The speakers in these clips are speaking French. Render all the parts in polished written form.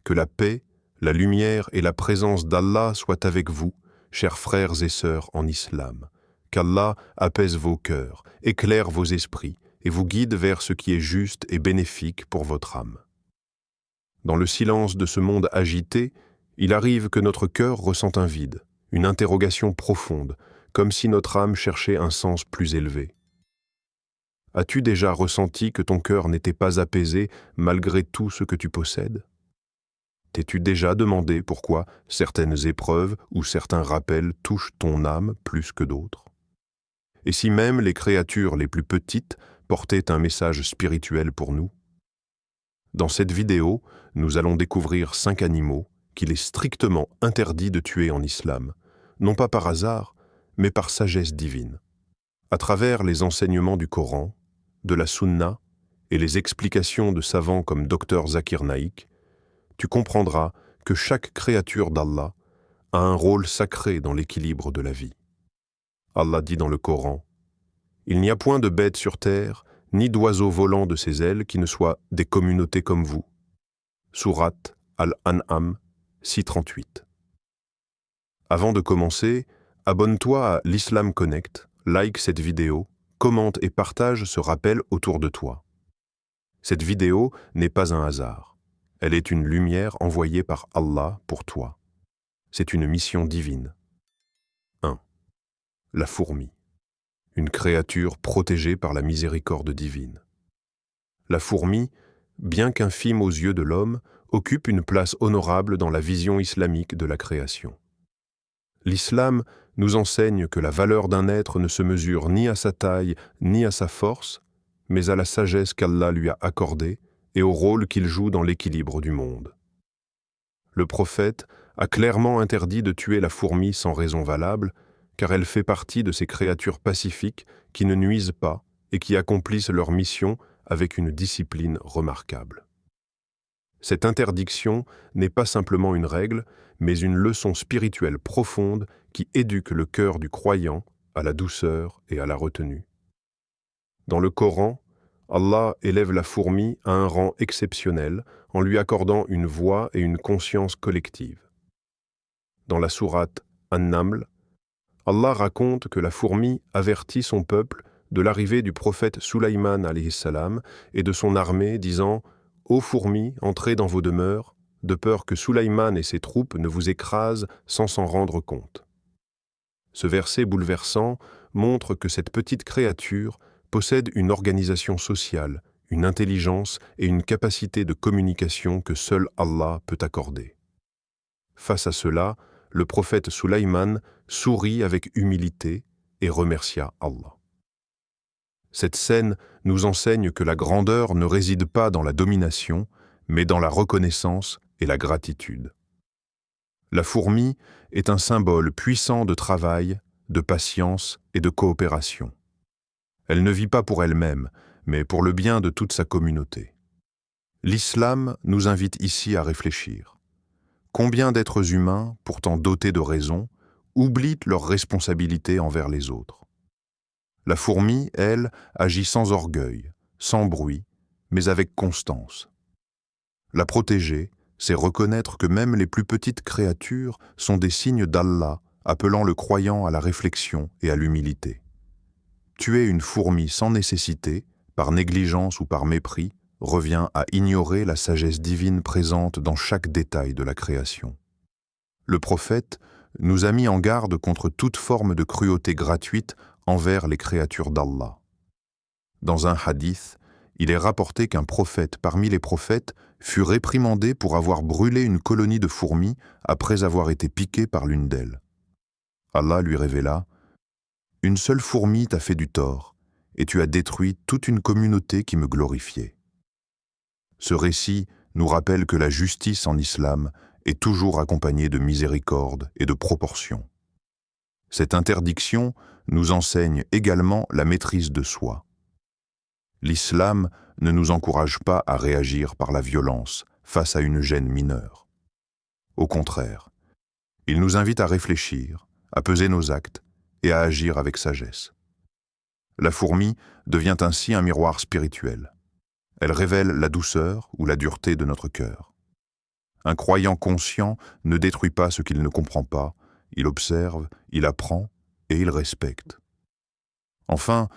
Que la paix, la lumière et la présence d'Allah soient avec vous, chers frères et sœurs en islam. Qu'Allah apaise vos cœurs, éclaire vos esprits et vous guide vers ce qui est juste et bénéfique pour votre âme. Dans le silence de ce monde agité, il arrive que notre cœur ressente un vide, une interrogation profonde, comme si notre âme cherchait un sens plus élevé. As-tu déjà ressenti que ton cœur n'était pas apaisé malgré tout ce que tu possèdes ? T'es-tu déjà demandé pourquoi certaines épreuves ou certains rappels touchent ton âme plus que d'autres ? Et si même les créatures les plus petites portaient un message spirituel pour nous ? Dans cette vidéo, nous allons découvrir 5 animaux qu'il est strictement interdit de tuer en islam, non pas par hasard, mais par sagesse divine. À travers les enseignements du Coran, de la Sunna et les explications de savants comme Dr Zakir Naik, tu comprendras que chaque créature d'Allah a un rôle sacré dans l'équilibre de la vie. Allah dit dans le Coran, « Il n'y a point de bête sur terre, ni d'oiseau volant de ses ailes qui ne soient des communautés comme vous. » Sourate Al-An'am 6:38. Avant de commencer, abonne-toi à l'Islam Connect, like cette vidéo, commente et partage ce rappel autour de toi. Cette vidéo n'est pas un hasard. Elle est une lumière envoyée par Allah pour toi. C'est une mission divine. 1. La fourmi. Une créature protégée par la miséricorde divine. La fourmi, bien qu'infime aux yeux de l'homme, occupe une place honorable dans la vision islamique de la création. L'islam nous enseigne que la valeur d'un être ne se mesure ni à sa taille ni à sa force, mais à la sagesse qu'Allah lui a accordée et au rôle qu'il joue dans l'équilibre du monde. Le prophète a clairement interdit de tuer la fourmi sans raison valable, car elle fait partie de ces créatures pacifiques qui ne nuisent pas et qui accomplissent leur mission avec une discipline remarquable. Cette interdiction n'est pas simplement une règle, mais une leçon spirituelle profonde qui éduque le cœur du croyant à la douceur et à la retenue. Dans le Coran, Allah élève la fourmi à un rang exceptionnel en lui accordant une voix et une conscience collective. Dans la sourate An-Naml, Allah raconte que la fourmi avertit son peuple de l'arrivée du prophète Sulayman alayhi salam et de son armée, disant « Ô fourmis, entrez dans vos demeures, de peur que Sulayman et ses troupes ne vous écrasent sans s'en rendre compte. » Ce verset bouleversant montre que cette petite créature possède une organisation sociale, une intelligence et une capacité de communication que seul Allah peut accorder. Face à cela, le prophète Sulayman sourit avec humilité et remercia Allah. Cette scène nous enseigne que la grandeur ne réside pas dans la domination, mais dans la reconnaissance et la gratitude. La fourmi est un symbole puissant de travail, de patience et de coopération. Elle ne vit pas pour elle-même, mais pour le bien de toute sa communauté. L'islam nous invite ici à réfléchir. Combien d'êtres humains, pourtant dotés de raison, oublient leurs responsabilités envers les autres? La fourmi, elle, agit sans orgueil, sans bruit, mais avec constance. La protéger, c'est reconnaître que même les plus petites créatures sont des signes d'Allah, appelant le croyant à la réflexion et à l'humilité. Tuer une fourmi sans nécessité, par négligence ou par mépris, revient à ignorer la sagesse divine présente dans chaque détail de la création. Le prophète nous a mis en garde contre toute forme de cruauté gratuite envers les créatures d'Allah. Dans un hadith, il est rapporté qu'un prophète parmi les prophètes fut réprimandé pour avoir brûlé une colonie de fourmis après avoir été piqué par l'une d'elles. Allah lui révéla « Une seule fourmi t'a fait du tort, et tu as détruit toute une communauté qui me glorifiait. » Ce récit nous rappelle que la justice en islam est toujours accompagnée de miséricorde et de proportion. Cette interdiction nous enseigne également la maîtrise de soi. L'islam ne nous encourage pas à réagir par la violence face à une gêne mineure. Au contraire, il nous invite à réfléchir, à peser nos actes et à agir avec sagesse. La fourmi devient ainsi un miroir spirituel. Elle révèle la douceur ou la dureté de notre cœur. Un croyant conscient ne détruit pas ce qu'il ne comprend pas, il observe, il apprend et il respecte. Enfin,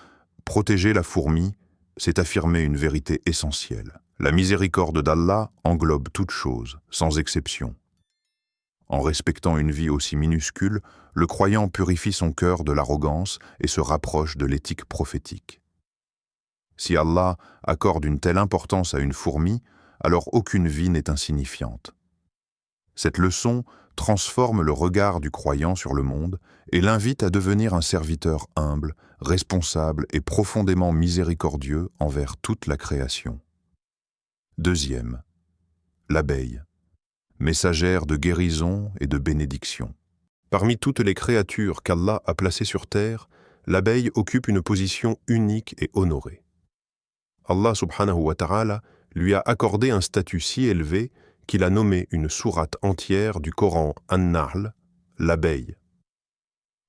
protéger la fourmi, c'est affirmer une vérité essentielle. La miséricorde d'Allah englobe toute chose, sans exception. En respectant une vie aussi minuscule, le croyant purifie son cœur de l'arrogance et se rapproche de l'éthique prophétique. Si Allah accorde une telle importance à une fourmi, alors aucune vie n'est insignifiante. Cette leçon transforme le regard du croyant sur le monde et l'invite à devenir un serviteur humble, responsable et profondément miséricordieux envers toute la création. Deuxième, l'abeille, messagère de guérison et de bénédiction. Parmi toutes les créatures qu'Allah a placées sur terre, l'abeille occupe une position unique et honorée. Allah subhanahu wa ta'ala lui a accordé un statut si élevé qu'il a nommé une sourate entière du Coran An-Nahl, l'abeille.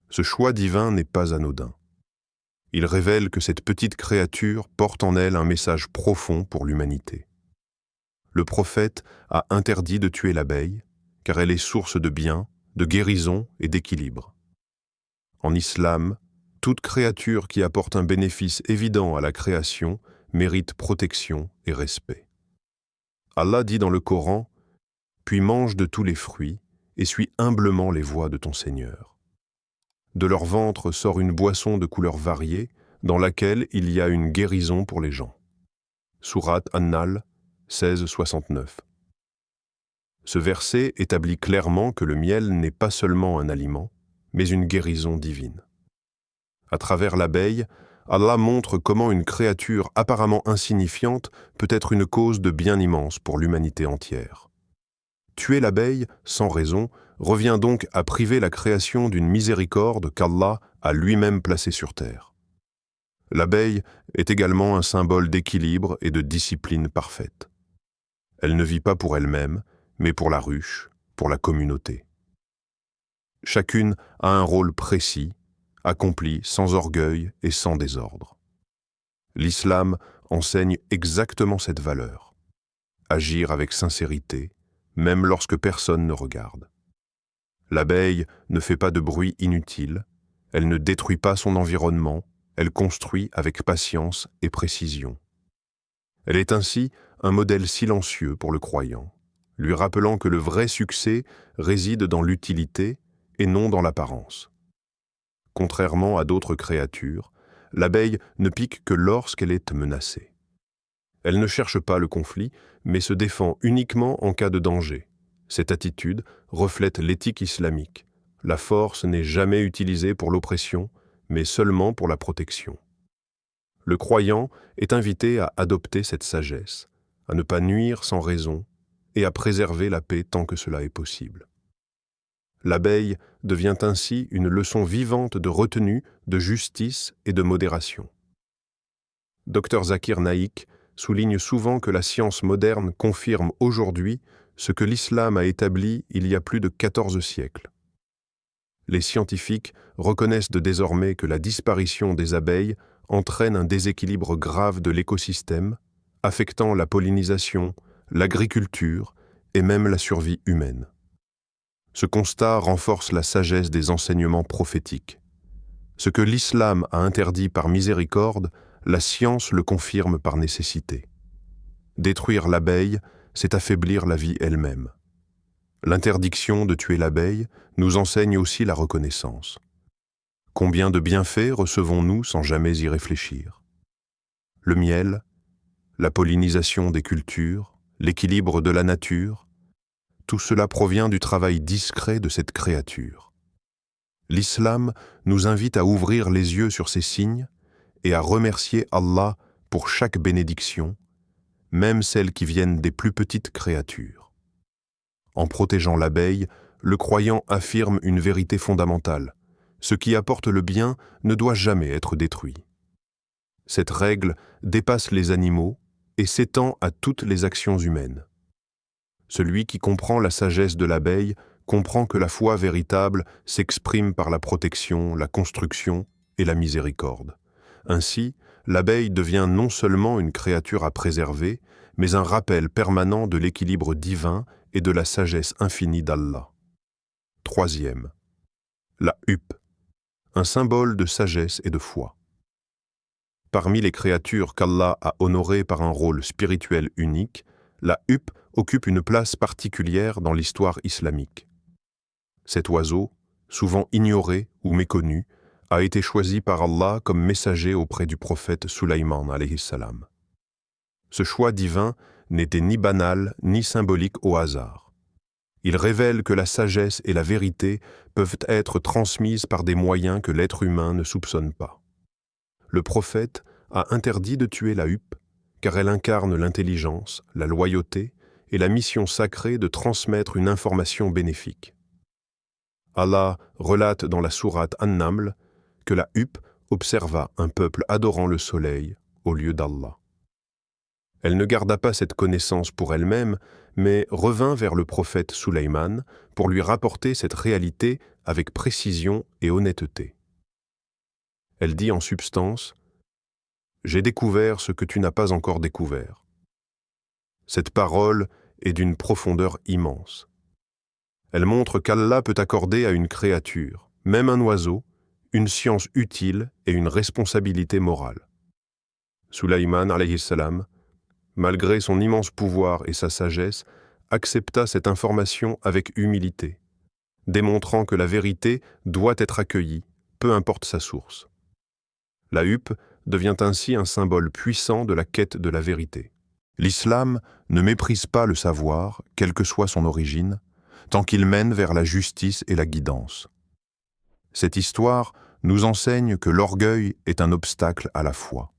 Ce choix divin n'est pas anodin. Il révèle que cette petite créature porte en elle un message profond pour l'humanité. Le prophète a interdit de tuer l'abeille, car elle est source de bien, de guérison et d'équilibre. En islam, toute créature qui apporte un bénéfice évident à la création mérite protection et respect. Allah dit dans le Coran « Puis mange de tous les fruits et suis humblement les voies de ton Seigneur. De leur ventre sort une boisson de couleurs variées dans laquelle il y a une guérison pour les gens. » Sourate An-Nahl 16-69. Ce verset établit clairement que le miel n'est pas seulement un aliment, mais une guérison divine. À travers l'abeille, Allah montre comment une créature apparemment insignifiante peut être une cause de bien immense pour l'humanité entière. Tuer l'abeille, sans raison, revient donc à priver la création d'une miséricorde qu'Allah a lui-même placée sur terre. L'abeille est également un symbole d'équilibre et de discipline parfaite. Elle ne vit pas pour elle-même, mais pour la ruche, pour la communauté. Chacune a un rôle précis, accompli sans orgueil et sans désordre. L'islam enseigne exactement cette valeur. Agir avec sincérité, même lorsque personne ne regarde. L'abeille ne fait pas de bruit inutile, elle ne détruit pas son environnement, elle construit avec patience et précision. Elle est ainsi un modèle silencieux pour le croyant, lui rappelant que le vrai succès réside dans l'utilité et non dans l'apparence. Contrairement à d'autres créatures, l'abeille ne pique que lorsqu'elle est menacée. Elle ne cherche pas le conflit, mais se défend uniquement en cas de danger. Cette attitude reflète l'éthique islamique. La force n'est jamais utilisée pour l'oppression, mais seulement pour la protection. Le croyant est invité à adopter cette sagesse, à ne pas nuire sans raison et à préserver la paix tant que cela est possible. L'abeille devient ainsi une leçon vivante de retenue, de justice et de modération. Dr Zakir Naik souligne souvent que la science moderne confirme aujourd'hui ce que l'islam a établi il y a plus de 14 siècles. Les scientifiques reconnaissent désormais que la disparition des abeilles entraîne un déséquilibre grave de l'écosystème, affectant la pollinisation, l'agriculture et même la survie humaine. Ce constat renforce la sagesse des enseignements prophétiques. Ce que l'islam a interdit par miséricorde, la science le confirme par nécessité. Détruire l'abeille, c'est affaiblir la vie elle-même. L'interdiction de tuer l'abeille nous enseigne aussi la reconnaissance. Combien de bienfaits recevons-nous sans jamais y réfléchir? Le miel, la pollinisation des cultures, l'équilibre de la nature, tout cela provient du travail discret de cette créature. L'islam nous invite à ouvrir les yeux sur ces signes et à remercier Allah pour chaque bénédiction, même celles qui viennent des plus petites créatures. En protégeant l'abeille, le croyant affirme une vérité fondamentale. Ce qui apporte le bien ne doit jamais être détruit. Cette règle dépasse les animaux et s'étend à toutes les actions humaines. Celui qui comprend la sagesse de l'abeille comprend que la foi véritable s'exprime par la protection, la construction et la miséricorde. Ainsi, l'abeille devient non seulement une créature à préserver, mais un rappel permanent de l'équilibre divin et de la sagesse infinie d'Allah. Troisième, la huppe, un symbole de sagesse et de foi. Parmi les créatures qu'Allah a honorées par un rôle spirituel unique, la huppe occupe une place particulière dans l'histoire islamique. Cet oiseau, souvent ignoré ou méconnu, a été choisi par Allah comme messager auprès du prophète Sulayman alayhi salam. Ce choix divin n'était ni banal ni symbolique au hasard. Il révèle que la sagesse et la vérité peuvent être transmises par des moyens que l'être humain ne soupçonne pas. Le prophète a interdit de tuer la huppe, car elle incarne l'intelligence, la loyauté et la mission sacrée de transmettre une information bénéfique. Allah relate dans la sourate An-Naml que la huppe observa un peuple adorant le soleil au lieu d'Allah. Elle ne garda pas cette connaissance pour elle-même, mais revint vers le prophète Sulayman pour lui rapporter cette réalité avec précision et honnêteté. Elle dit en substance « J'ai découvert ce que tu n'as pas encore découvert ». Cette parole est d'une profondeur immense. Elle montre qu'Allah peut accorder à une créature, même un oiseau, une science utile et une responsabilité morale. Sulayman alayhi salam, malgré son immense pouvoir et sa sagesse, accepta cette information avec humilité, démontrant que la vérité doit être accueillie, peu importe sa source. La huppe devient ainsi un symbole puissant de la quête de la vérité. L'islam ne méprise pas le savoir, quelle que soit son origine, tant qu'il mène vers la justice et la guidance. Cette histoire nous enseigne que l'orgueil est un obstacle à la foi.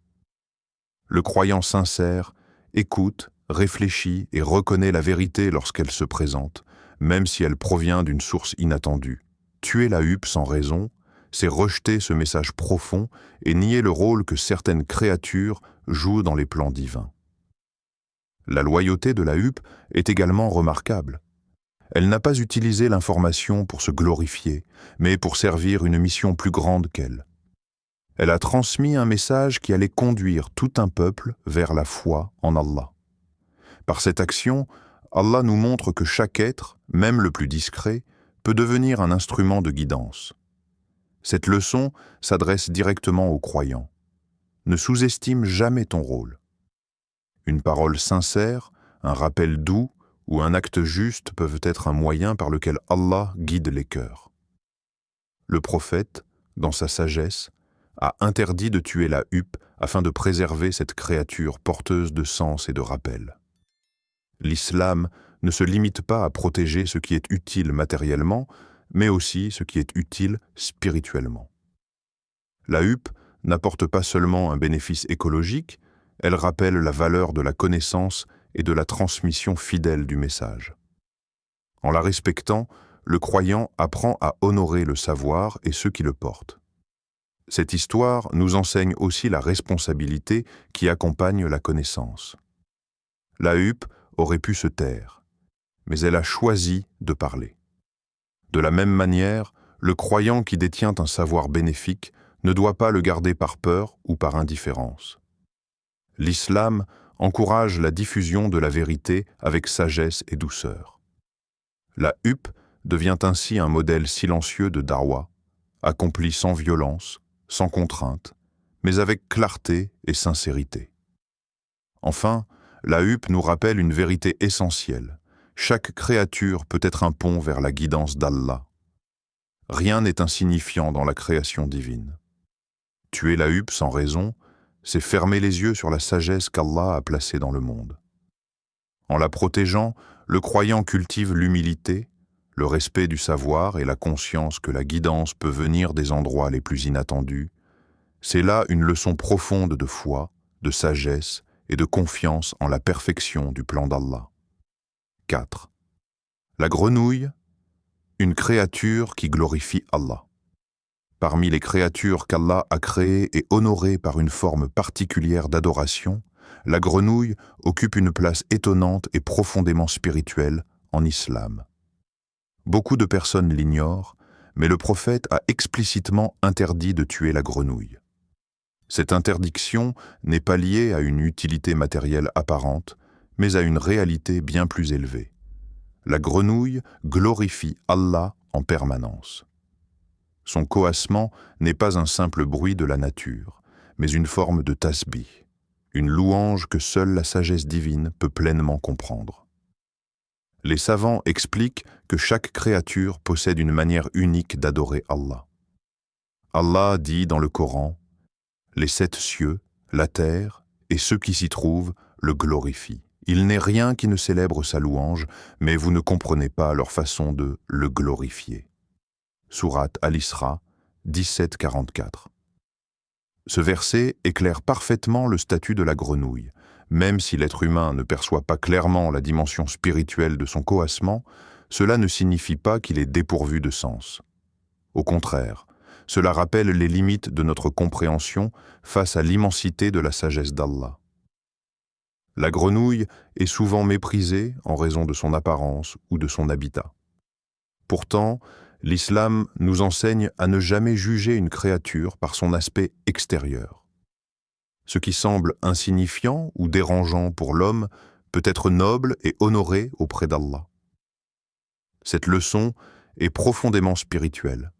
Le croyant sincère écoute, réfléchit et reconnaît la vérité lorsqu'elle se présente, même si elle provient d'une source inattendue. Tuer la huppe sans raison, c'est rejeter ce message profond et nier le rôle que certaines créatures jouent dans les plans divins. La loyauté de la huppe est également remarquable. Elle n'a pas utilisé l'information pour se glorifier, mais pour servir une mission plus grande qu'elle. Elle a transmis un message qui allait conduire tout un peuple vers la foi en Allah. Par cette action, Allah nous montre que chaque être, même le plus discret, peut devenir un instrument de guidance. Cette leçon s'adresse directement aux croyants. Ne sous-estime jamais ton rôle. Une parole sincère, un rappel doux ou un acte juste peuvent être un moyen par lequel Allah guide les cœurs. Le prophète, dans sa sagesse, a interdit de tuer la huppe afin de préserver cette créature porteuse de sens et de rappel. L'islam ne se limite pas à protéger ce qui est utile matériellement, mais aussi ce qui est utile spirituellement. La huppe n'apporte pas seulement un bénéfice écologique, elle rappelle la valeur de la connaissance et de la transmission fidèle du message. En la respectant, le croyant apprend à honorer le savoir et ceux qui le portent. Cette histoire nous enseigne aussi la responsabilité qui accompagne la connaissance. La huppe aurait pu se taire, mais elle a choisi de parler. De la même manière, le croyant qui détient un savoir bénéfique ne doit pas le garder par peur ou par indifférence. L'islam encourage la diffusion de la vérité avec sagesse et douceur. La huppe devient ainsi un modèle silencieux de dawa, accompli sans violence, sans contrainte, mais avec clarté et sincérité. Enfin, la huppe nous rappelle une vérité essentielle. Chaque créature peut être un pont vers la guidance d'Allah. Rien n'est insignifiant dans la création divine. Tuer la huppe sans raison, c'est fermer les yeux sur la sagesse qu'Allah a placée dans le monde. En la protégeant, le croyant cultive l'humilité, le respect du savoir et la conscience que la guidance peut venir des endroits les plus inattendus. C'est là une leçon profonde de foi, de sagesse et de confiance en la perfection du plan d'Allah. 4. La grenouille, une créature qui glorifie Allah. Parmi les créatures qu'Allah a créées et honorées par une forme particulière d'adoration, la grenouille occupe une place étonnante et profondément spirituelle en islam. Beaucoup de personnes l'ignorent, mais le prophète a explicitement interdit de tuer la grenouille. Cette interdiction n'est pas liée à une utilité matérielle apparente, mais à une réalité bien plus élevée. La grenouille glorifie Allah en permanence. Son coassement n'est pas un simple bruit de la nature, mais une forme de tasbih, une louange que seule la sagesse divine peut pleinement comprendre. Les savants expliquent que chaque créature possède une manière unique d'adorer Allah. Allah dit dans le Coran « Les 7 cieux, la terre et ceux qui s'y trouvent le glorifient. Il n'est rien qui ne célèbre sa louange, mais vous ne comprenez pas leur façon de le glorifier. » Sourate Al-Isra 17-44. Ce verset éclaire parfaitement le statut de la grenouille. Même si l'être humain ne perçoit pas clairement la dimension spirituelle de son coassement, cela ne signifie pas qu'il est dépourvu de sens. Au contraire, cela rappelle les limites de notre compréhension face à l'immensité de la sagesse d'Allah. La grenouille est souvent méprisée en raison de son apparence ou de son habitat. Pourtant, l'islam nous enseigne à ne jamais juger une créature par son aspect extérieur. Ce qui semble insignifiant ou dérangeant pour l'homme peut être noble et honoré auprès d'Allah. Cette leçon est profondément spirituelle.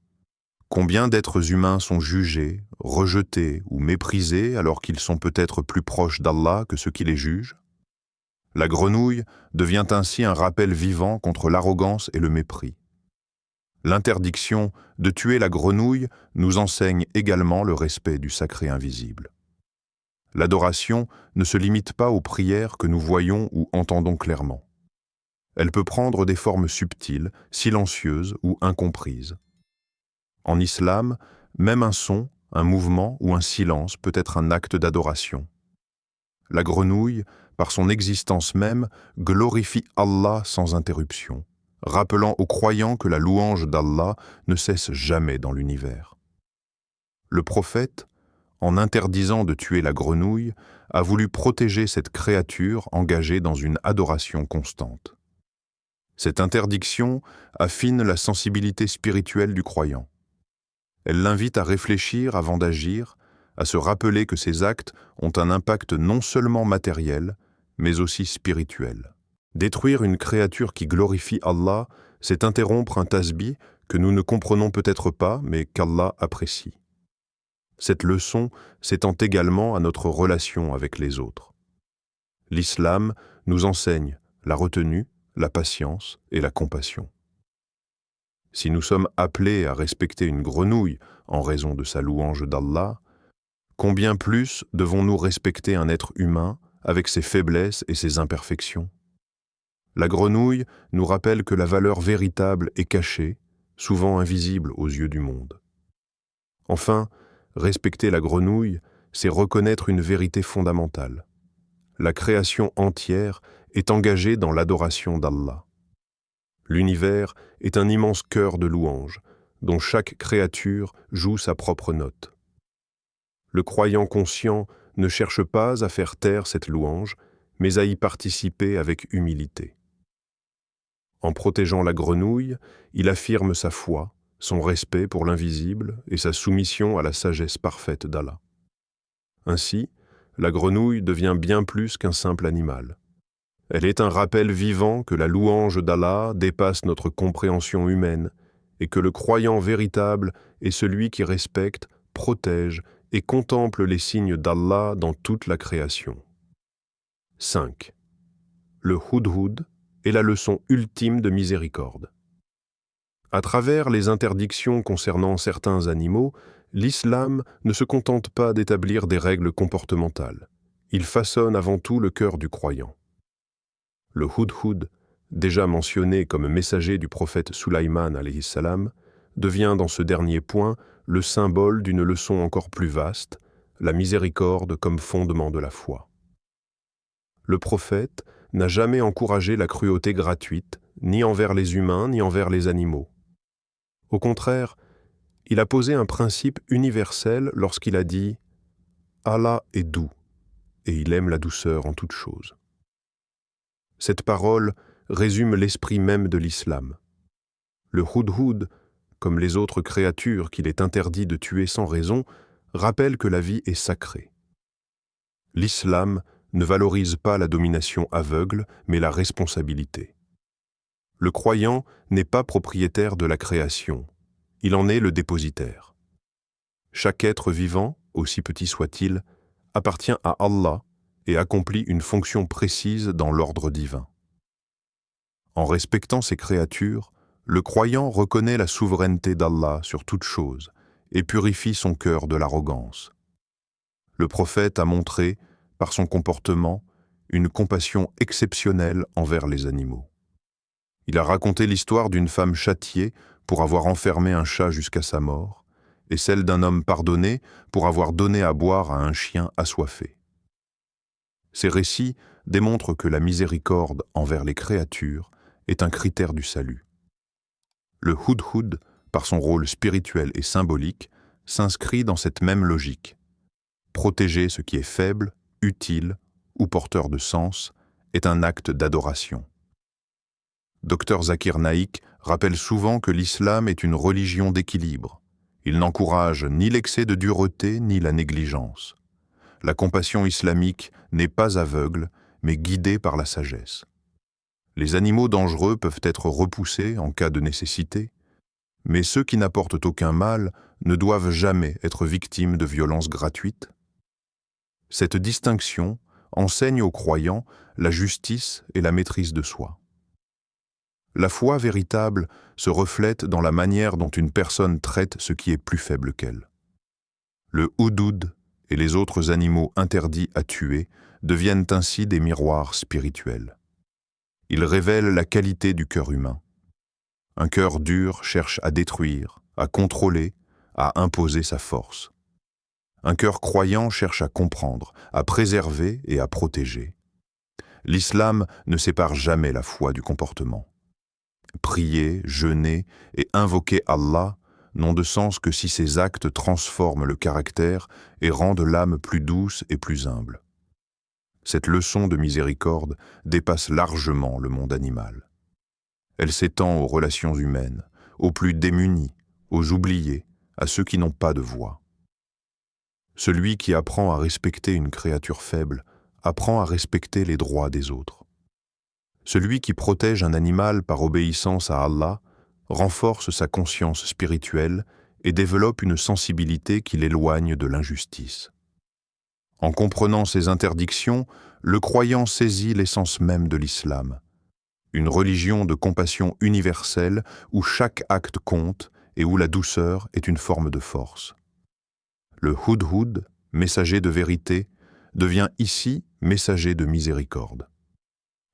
Combien d'êtres humains sont jugés, rejetés ou méprisés alors qu'ils sont peut-être plus proches d'Allah que ceux qui les jugent? La grenouille devient ainsi un rappel vivant contre l'arrogance et le mépris. L'interdiction de tuer la grenouille nous enseigne également le respect du sacré invisible. L'adoration ne se limite pas aux prières que nous voyons ou entendons clairement. Elle peut prendre des formes subtiles, silencieuses ou incomprises. En islam, même un son, un mouvement ou un silence peut être un acte d'adoration. La grenouille, par son existence même, glorifie Allah sans interruption, rappelant aux croyants que la louange d'Allah ne cesse jamais dans l'univers. Le prophète, en interdisant de tuer la grenouille, a voulu protéger cette créature engagée dans une adoration constante. Cette interdiction affine la sensibilité spirituelle du croyant. Elle l'invite à réfléchir avant d'agir, à se rappeler que ses actes ont un impact non seulement matériel, mais aussi spirituel. Détruire une créature qui glorifie Allah, c'est interrompre un tasbih que nous ne comprenons peut-être pas, mais qu'Allah apprécie. Cette leçon s'étend également à notre relation avec les autres. L'islam nous enseigne la retenue, la patience et la compassion. Si nous sommes appelés à respecter une grenouille en raison de sa louange d'Allah, combien plus devons-nous respecter un être humain avec ses faiblesses et ses imperfections? La grenouille nous rappelle que la valeur véritable est cachée, souvent invisible aux yeux du monde. Enfin, respecter la grenouille, c'est reconnaître une vérité fondamentale. La création entière est engagée dans l'adoration d'Allah. L'univers est un immense chœur de louanges, dont chaque créature joue sa propre note. Le croyant conscient ne cherche pas à faire taire cette louange, mais à y participer avec humilité. En protégeant la grenouille, il affirme sa foi, son respect pour l'invisible et sa soumission à la sagesse parfaite d'Allah. Ainsi, la grenouille devient bien plus qu'un simple animal. Elle est un rappel vivant que la louange d'Allah dépasse notre compréhension humaine et que le croyant véritable est celui qui respecte, protège et contemple les signes d'Allah dans toute la création. 5. Le hudhud est la leçon ultime de miséricorde. À travers les interdictions concernant certains animaux, l'islam ne se contente pas d'établir des règles comportementales. Il façonne avant tout le cœur du croyant. Le hudhud, déjà mentionné comme messager du prophète Sulaïman alayhi salam, devient dans ce dernier point le symbole d'une leçon encore plus vaste, la miséricorde comme fondement de la foi. Le prophète n'a jamais encouragé la cruauté gratuite, ni envers les humains, ni envers les animaux. Au contraire, il a posé un principe universel lorsqu'il a dit « Allah est doux, et il aime la douceur en toutes choses ». Cette parole résume l'esprit même de l'islam. Le hudhud, comme les autres créatures qu'il est interdit de tuer sans raison, rappelle que la vie est sacrée. L'islam ne valorise pas la domination aveugle, mais la responsabilité. Le croyant n'est pas propriétaire de la création, il en est le dépositaire. Chaque être vivant, aussi petit soit-il, appartient à Allah et accomplit une fonction précise dans l'ordre divin. En respectant ces créatures, le croyant reconnaît la souveraineté d'Allah sur toute chose et purifie son cœur de l'arrogance. Le prophète a montré, par son comportement, une compassion exceptionnelle envers les animaux. Il a raconté l'histoire d'une femme châtiée pour avoir enfermé un chat jusqu'à sa mort, et celle d'un homme pardonné pour avoir donné à boire à un chien assoiffé. Ces récits démontrent que la miséricorde envers les créatures est un critère du salut. Le Hudhud, par son rôle spirituel et symbolique, s'inscrit dans cette même logique. Protéger ce qui est faible, utile ou porteur de sens est un acte d'adoration. Dr Zakir Naik rappelle souvent que l'islam est une religion d'équilibre. Il n'encourage ni l'excès de dureté ni la négligence. La compassion islamique n'est pas aveugle, mais guidée par la sagesse. Les animaux dangereux peuvent être repoussés en cas de nécessité, mais ceux qui n'apportent aucun mal ne doivent jamais être victimes de violences gratuites. Cette distinction enseigne aux croyants la justice et la maîtrise de soi. La foi véritable se reflète dans la manière dont une personne traite ce qui est plus faible qu'elle. Le houdoud et les autres animaux interdits à tuer deviennent ainsi des miroirs spirituels. Ils révèlent la qualité du cœur humain. Un cœur dur cherche à détruire, à contrôler, à imposer sa force. Un cœur croyant cherche à comprendre, à préserver et à protéger. L'islam ne sépare jamais la foi du comportement. Prier, jeûner et invoquer Allah n'ont de sens que si ces actes transforment le caractère et rendent l'âme plus douce et plus humble. Cette leçon de miséricorde dépasse largement le monde animal. Elle s'étend aux relations humaines, aux plus démunis, aux oubliés, à ceux qui n'ont pas de voix. Celui qui apprend à respecter une créature faible apprend à respecter les droits des autres. Celui qui protège un animal par obéissance à Allah renforce sa conscience spirituelle et développe une sensibilité qui l'éloigne de l'injustice. En comprenant ces interdictions, le croyant saisit l'essence même de l'islam, une religion de compassion universelle où chaque acte compte et où la douceur est une forme de force. Le Hudhud, messager de vérité, devient ici messager de miséricorde.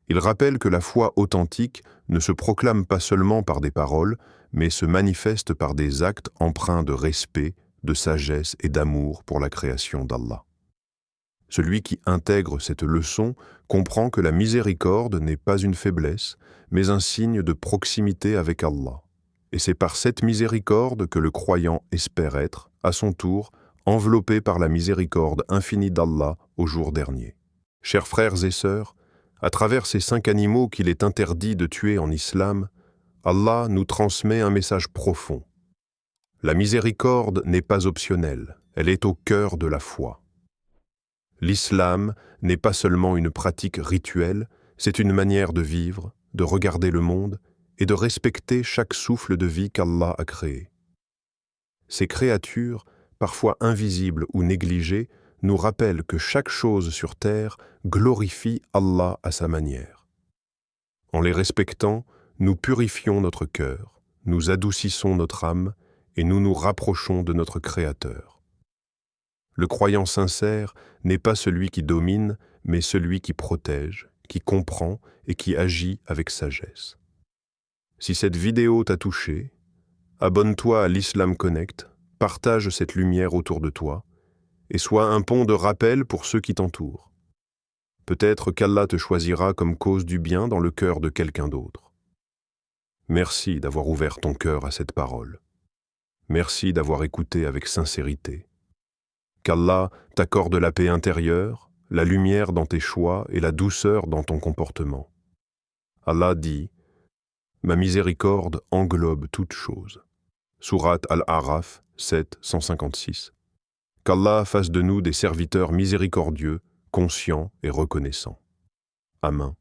Il rappelle que la foi authentique ne se proclame pas seulement par des paroles, mais se manifeste par des actes empreints de respect, de sagesse et d'amour pour la création d'Allah. Celui qui intègre cette leçon comprend que la miséricorde n'est pas une faiblesse, mais un signe de proximité avec Allah. Et c'est par cette miséricorde que le croyant espère être, à son tour, enveloppé par la miséricorde infinie d'Allah au jour dernier. Chers frères et sœurs, à travers ces 5 animaux qu'il est interdit de tuer en islam, Allah nous transmet un message profond. La miséricorde n'est pas optionnelle, elle est au cœur de la foi. L'islam n'est pas seulement une pratique rituelle, c'est une manière de vivre, de regarder le monde et de respecter chaque souffle de vie qu'Allah a créé. Ces créatures, parfois invisibles ou négligées, nous rappellent que chaque chose sur terre glorifie Allah à sa manière. En les respectant, nous purifions notre cœur, nous adoucissons notre âme et nous nous rapprochons de notre Créateur. Le croyant sincère n'est pas celui qui domine, mais celui qui protège, qui comprend et qui agit avec sagesse. Si cette vidéo t'a touché, abonne-toi à l'Islam Connect, partage cette lumière autour de toi et sois un pont de rappel pour ceux qui t'entourent. Peut-être qu'Allah te choisira comme cause du bien dans le cœur de quelqu'un d'autre. Merci d'avoir ouvert ton cœur à cette parole. Merci d'avoir écouté avec sincérité. Qu'Allah t'accorde la paix intérieure, la lumière dans tes choix et la douceur dans ton comportement. Allah dit « Ma miséricorde englobe toutes choses » Sourate Al-A'raf 7, 156. Qu'Allah fasse de nous des serviteurs miséricordieux, conscients et reconnaissants. Amen.